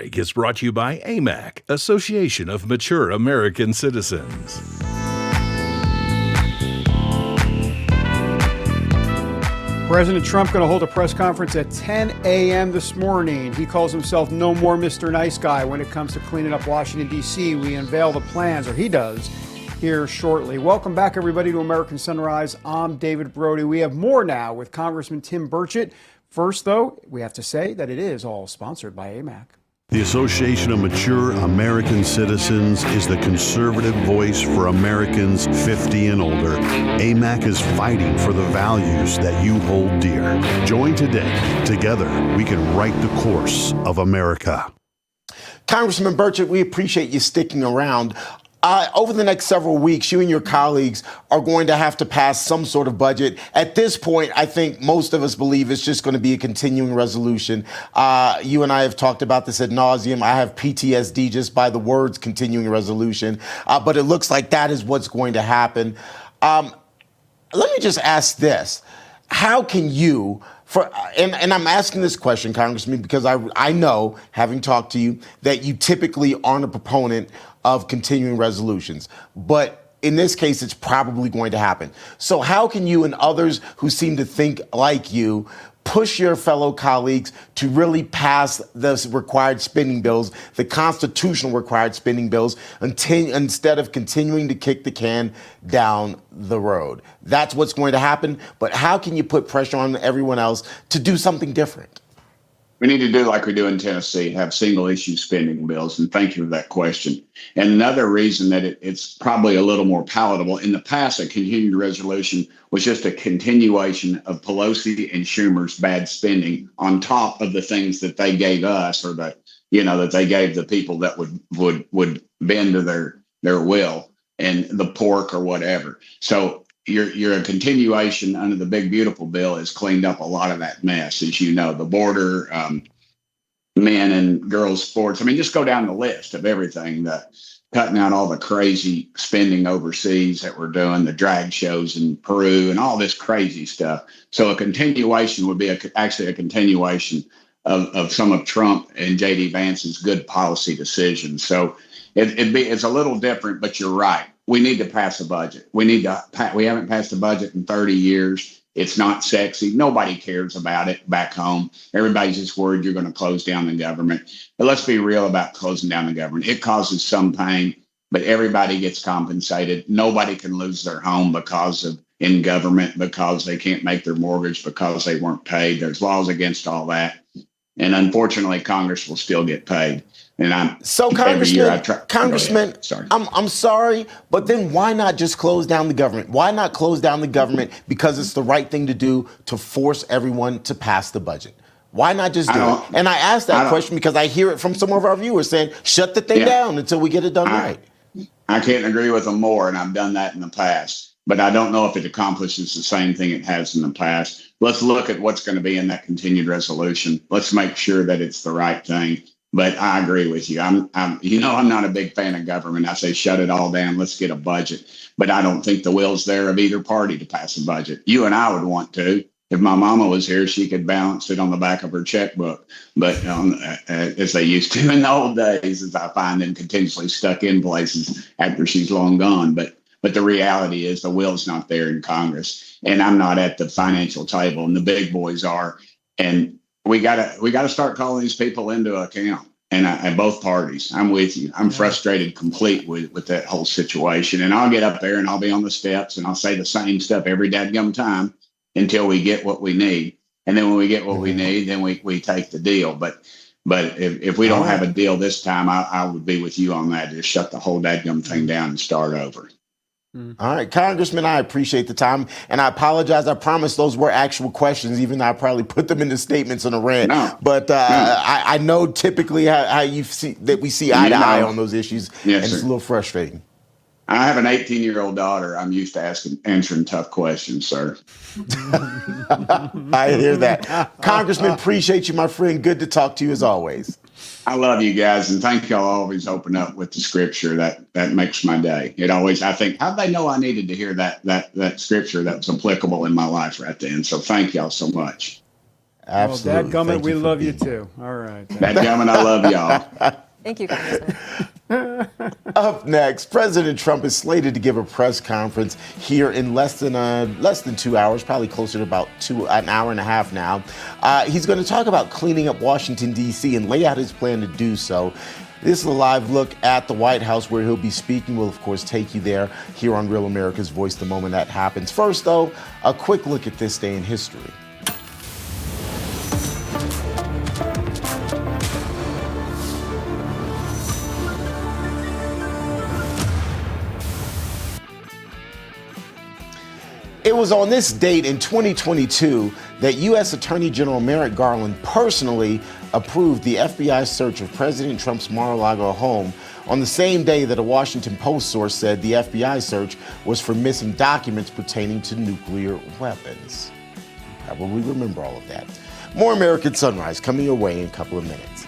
Is brought to you by AMAC, Association of Mature American Citizens. President Trump going to hold a press conference at 10 a.m. this morning. He calls himself no more Mr. Nice Guy when it comes to cleaning up Washington, D.C. We unveil the plans, or he does, here shortly. Welcome back, everybody, to American Sunrise. I'm David Brody. We have more now with Congressman Tim Burchett. First, though, we have to say that it is all sponsored by AMAC. The Association of Mature American Citizens is the conservative voice for Americans 50 and older. AMAC is fighting for the values that you hold dear. Join today. Together, we can write the course of America. Congressman Burchett, we appreciate you sticking around. Over the next several weeks, you and your colleagues are going to have to pass some sort of budget. At this point, I think most of us believe it's just going to be a continuing resolution. You and I have talked about this ad nauseum. I have PTSD just by the words continuing resolution. But it looks like that is what's going to happen. Let me just ask this. How can you, and I'm asking this question, Congressman, because I know, having talked to you, that you typically aren't a proponent of continuing resolutions. But in this case, it's probably going to happen. So how can you and others who seem to think like you push your fellow colleagues to really pass the required spending bills, the constitutional required spending bills, instead of continuing to kick the can down the road? That's what's going to happen. But how can you put pressure on everyone else to do something different? We need to do like we do in Tennessee, have single issue spending bills. And thank you for that question. And another reason that it's probably a little more palatable, in the past, a continued resolution was just a continuation of Pelosi and Schumer's bad spending on top of the things that they gave us, or that they gave the people that would bend to their will, and the pork or whatever. So you're a continuation under the big, beautiful bill has cleaned up a lot of that mess, as you know, the border, men and girls sports. I mean, just go down the list of everything, cutting out all the crazy spending overseas that we're doing, the drag shows in Peru and all this crazy stuff. So a continuation would be actually a continuation of some of Trump and J.D. Vance's good policy decisions. So it's a little different, but you're right. We need to pass a budget. We haven't passed a budget in 30 years. It's not sexy. Nobody cares about it back home. Everybody's just worried you're going to close down the government. But let's be real about closing down the government. It causes some pain, but everybody gets compensated. Nobody can lose their home in government because they can't make their mortgage because they weren't paid. There's laws against all that. And unfortunately, Congress will still get paid. And Congressman, I'm sorry, but then why not just close down the government? Why not close down the government because it's the right thing to do to force everyone to pass the budget? Why not just do it? And I ask that question because I hear it from some of our viewers saying, shut the thing down until we get it done right. I can't agree with them more, and I've done that in the past. But I don't know if it accomplishes the same thing it has in the past. Let's look at what's going to be in that continued resolution. Let's make sure that it's the right thing. But I agree with you. I'm not a big fan of government. I say shut it all down. Let's get a budget. But I don't think the will's there of either party to pass a budget. You and I would want to. If my mama was here, she could balance it on the back of her checkbook. But as they used to in the old days, as I find them continuously stuck in places after she's long gone. But the reality is the will's not there in Congress. And I'm not at the financial table, and the big boys are. And we gotta start calling these people into account, and both parties. I'm with you. I'm frustrated complete with that whole situation. And I'll get up there and I'll be on the steps and I'll say the same stuff every dadgum time until we get what we need. And then when we get what we need, then we take the deal. But if we don't have a deal this time, I would be with you on that. Just shut the whole dadgum thing down and start over. All right, Congressman, I appreciate the time, and I apologize. I promise those were actual questions, even though I probably put them into statements on a rant. I know typically how you see that we see eye to eye on those issues, and it's a little frustrating. I have an 18-year-old daughter. I'm used to answering tough questions, sir. I hear that. Congressman, appreciate you, my friend. Good to talk to you as always. I love you guys, and thank y'all always open up with the scripture. That makes my day. It always, I think, how'd they know I needed to hear that scripture that was applicable in my life right then? So thank y'all so much. Absolutely. Well, dadgummit, Thank we for love you being too. All right. That gammon, I love y'all. Thank you, Congressman. Up next, President Trump is slated to give a press conference here in less than 2 hours, probably closer to about an hour and a half now. He's going to talk about cleaning up Washington, D.C. and lay out his plan to do so. This is a live look at the White House where he'll be speaking. We'll, of course, take you there here on Real America's Voice the moment that happens. First, though, a quick look at this day in history. It was on this date in 2022 that U.S. Attorney General Merrick Garland personally approved the FBI search of President Trump's Mar-A-Lago home on the same day that a Washington Post source said the FBI search was for missing documents pertaining to nuclear weapons. Probably remember all of that. More American Sunrise coming your way in a couple of minutes.